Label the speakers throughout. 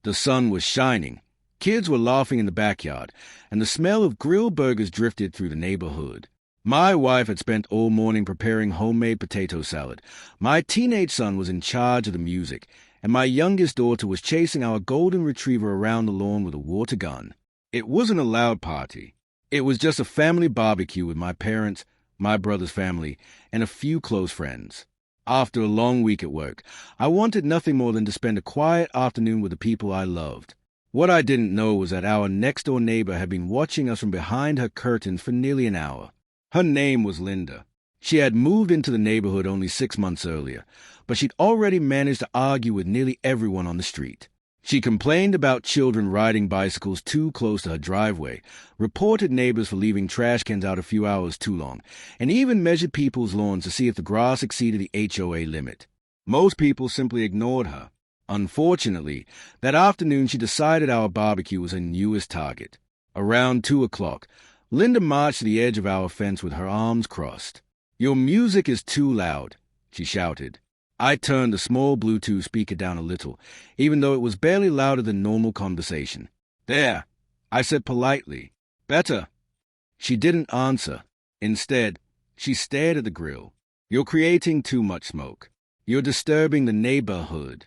Speaker 1: The sun was shining, kids were laughing in the backyard, and the smell of grilled burgers drifted through the neighborhood. My wife had spent all morning preparing homemade potato salad. My teenage son was in charge of the music, and my youngest daughter was chasing our golden retriever around the lawn with a water gun. It wasn't a loud party. It was just a family barbecue with my parents, my brother's family, and a few close friends. After a long week at work, I wanted nothing more than to spend a quiet afternoon with the people I loved. What I didn't know was that our next-door neighbor had been watching us from behind her curtains for nearly an hour. Her name was Linda. She had moved into the neighborhood only 6 months earlier, but she'd already managed to argue with nearly everyone on the street. She complained about children riding bicycles too close to her driveway, reported neighbors for leaving trash cans out a few hours too long, and even measured people's lawns to see if the grass exceeded the HOA limit. Most people simply ignored her. Unfortunately, that afternoon she decided our barbecue was her newest target. Around 2 o'clock, Linda marched to the edge of our fence with her arms crossed. "Your music is too loud," she shouted. I turned the small Bluetooth speaker down a little, even though it was barely louder than normal conversation. "There," I said politely. "Better." She didn't answer. Instead, she stared at the grill. "You're creating too much smoke. You're disturbing the neighborhood."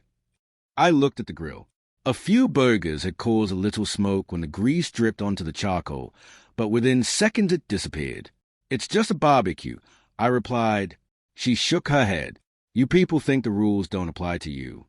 Speaker 1: I looked at the grill. A few burgers had caused a little smoke when the grease dripped onto the charcoal, but within seconds it disappeared. "It's just a barbecue," I replied. She shook her head. "You people think the rules don't apply to you."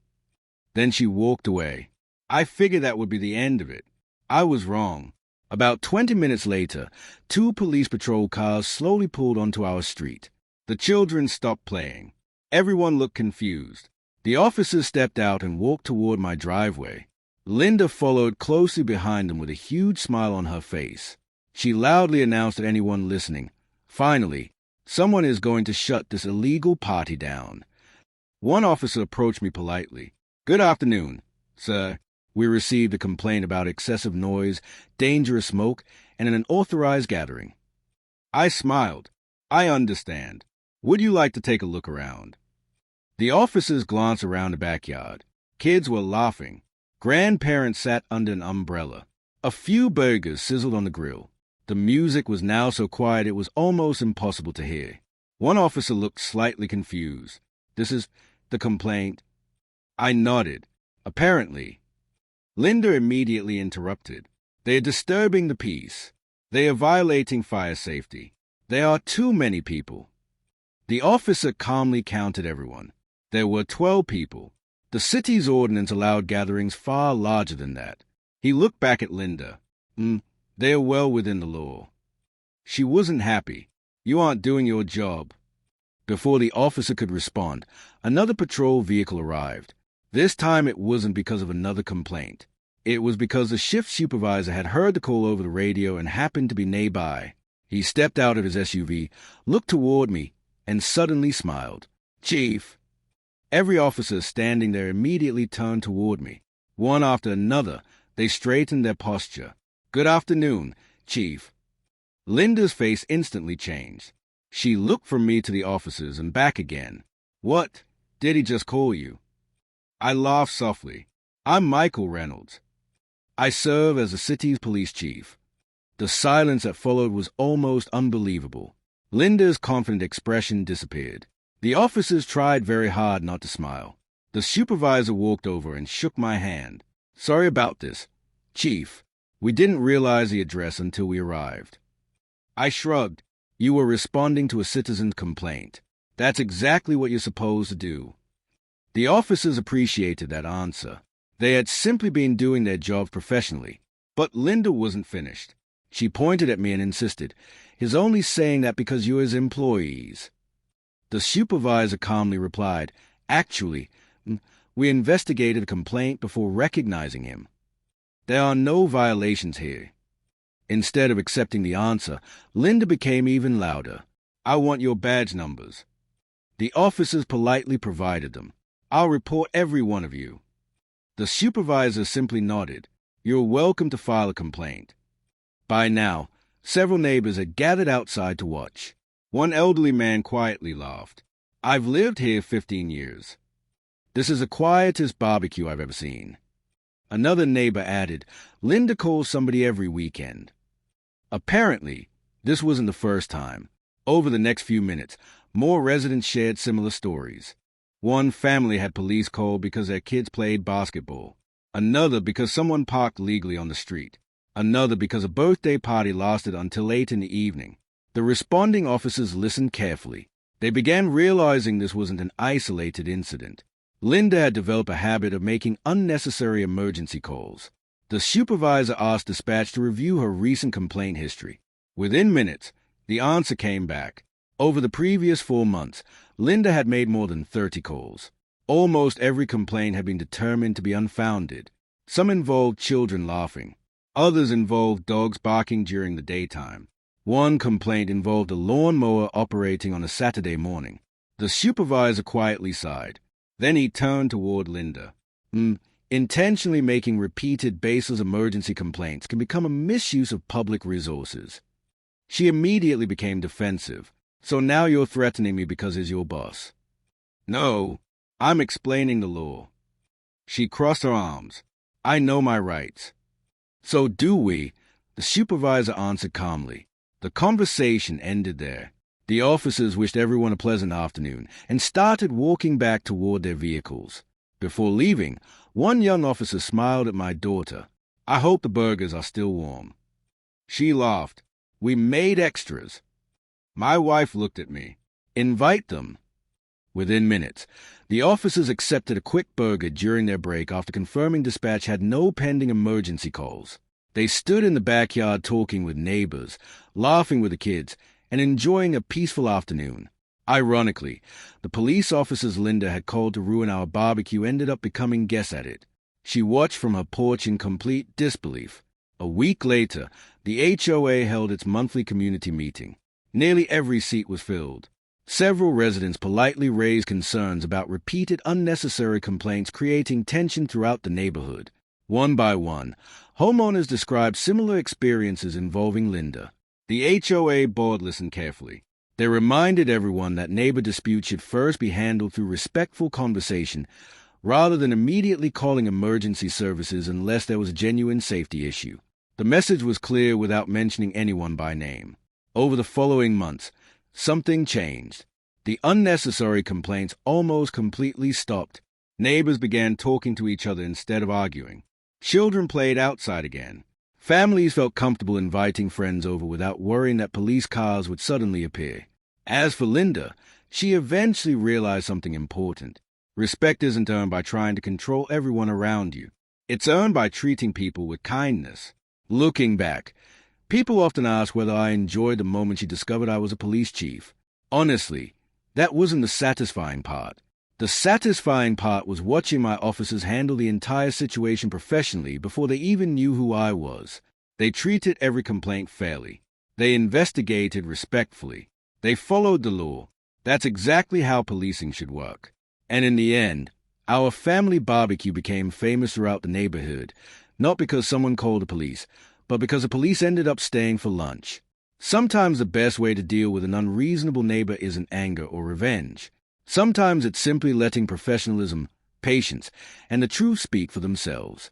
Speaker 1: Then she walked away. I figured that would be the end of it. I was wrong. About 20 minutes later, 2 police patrol cars slowly pulled onto our street. The children stopped playing. Everyone looked confused. The officers stepped out and walked toward my driveway. Linda followed closely behind them with a huge smile on her face. She loudly announced to anyone listening, "Finally, someone is going to shut this illegal party down." One officer approached me politely. "Good afternoon, sir. We received a complaint about excessive noise, dangerous smoke, and an unauthorized gathering." I smiled. "I understand. Would you like to take a look around?" The officers glanced around the backyard. Kids were laughing. Grandparents sat under an umbrella. A few burgers sizzled on the grill. The music was now so quiet it was almost impossible to hear. One officer looked slightly confused. "This is the complaint?" I nodded. "Apparently." Linda immediately interrupted. "They are disturbing the peace. They are violating fire safety. There are too many people." The officer calmly counted everyone. There were 12 people. The city's ordinance allowed gatherings far larger than that. He looked back at Linda. They are well within the law." She wasn't happy. "You aren't doing your job." Before the officer could respond, another patrol vehicle arrived. This time it wasn't because of another complaint. It was because the shift supervisor had heard the call over the radio and happened to be nearby. He stepped out of his SUV, looked toward me, and suddenly smiled. "Chief." Every officer standing there immediately turned toward me. One after another, they straightened their posture. "Good afternoon, Chief." Linda's face instantly changed. She looked from me to the officers and back again. "What? Did he just call you?" I laughed softly. "I'm Michael Reynolds. I serve as the city's police chief." The silence that followed was almost unbelievable. Linda's confident expression disappeared. The officers tried very hard not to smile. The supervisor walked over and shook my hand. "Sorry about this, Chief. We didn't realize the address until we arrived." I shrugged. "You were responding to a citizen's complaint. That's exactly what you're supposed to do." The officers appreciated that answer. They had simply been doing their jobs professionally. But Linda wasn't finished. She pointed at me and insisted, "He's only saying that because you're his employees." The supervisor calmly replied, "Actually, we investigated a complaint before recognizing him. There are no violations here." Instead of accepting the answer, Linda became even louder. "I want your badge numbers." The officers politely provided them. "I'll report every one of you." The supervisor simply nodded. "You're welcome to file a complaint." By now, several neighbors had gathered outside to watch. One elderly man quietly laughed. "I've lived here 15 years. This is the quietest barbecue I've ever seen." Another neighbor added, "Linda calls somebody every weekend." Apparently, this wasn't the first time. Over the next few minutes, more residents shared similar stories. One family had police called because their kids played basketball. Another because someone parked illegally on the street. Another because a birthday party lasted until late in the evening. The responding officers listened carefully. They began realizing this wasn't an isolated incident. Linda had developed a habit of making unnecessary emergency calls. The supervisor asked dispatch to review her recent complaint history. Within minutes, the answer came back. Over the previous 4 months, Linda had made more than 30 calls. Almost every complaint had been determined to be unfounded. Some involved children laughing. Others involved dogs barking during the daytime. One complaint involved a lawnmower operating on a Saturday morning. The supervisor quietly sighed. Then he turned toward Linda. Intentionally making repeated baseless emergency complaints can become a misuse of public resources. She immediately became defensive. "So now you're threatening me because he's your boss?" "No, I'm explaining the law." She crossed her arms. "I know my rights." "So do we," the supervisor answered calmly. The conversation ended there. The officers wished everyone a pleasant afternoon and started walking back toward their vehicles. Before leaving, one young officer smiled at my daughter. "I hope the burgers are still warm." She laughed. "We made extras." My wife looked at me. "Invite them." Within minutes, the officers accepted a quick burger during their break after confirming dispatch had no pending emergency calls. They stood in the backyard talking with neighbors, laughing with the kids, and enjoying a peaceful afternoon. Ironically, the police officers Linda had called to ruin our barbecue ended up becoming guests at it. She watched from her porch in complete disbelief. A week later, the HOA held its monthly community meeting. Nearly every seat was filled. Several residents politely raised concerns about repeated unnecessary complaints creating tension throughout the neighborhood. One by one, homeowners described similar experiences involving Linda. The HOA board listened carefully. They reminded everyone that neighbor disputes should first be handled through respectful conversation rather than immediately calling emergency services unless there was a genuine safety issue. The message was clear without mentioning anyone by name. Over the following months, something changed. The unnecessary complaints almost completely stopped. Neighbors began talking to each other instead of arguing. Children played outside again. Families felt comfortable inviting friends over without worrying that police cars would suddenly appear. As for Linda, she eventually realized something important. Respect isn't earned by trying to control everyone around you. It's earned by treating people with kindness. Looking back, people often ask whether I enjoyed the moment she discovered I was a police chief. Honestly, that wasn't the satisfying part. The satisfying part was watching my officers handle the entire situation professionally before they even knew who I was. They treated every complaint fairly. They investigated respectfully. They followed the law. That's exactly how policing should work. And in the end, our family barbecue became famous throughout the neighborhood, not because someone called the police, but because the police ended up staying for lunch. Sometimes the best way to deal with an unreasonable neighbor isn't anger or revenge. Sometimes it's simply letting professionalism, patience, and the truth speak for themselves.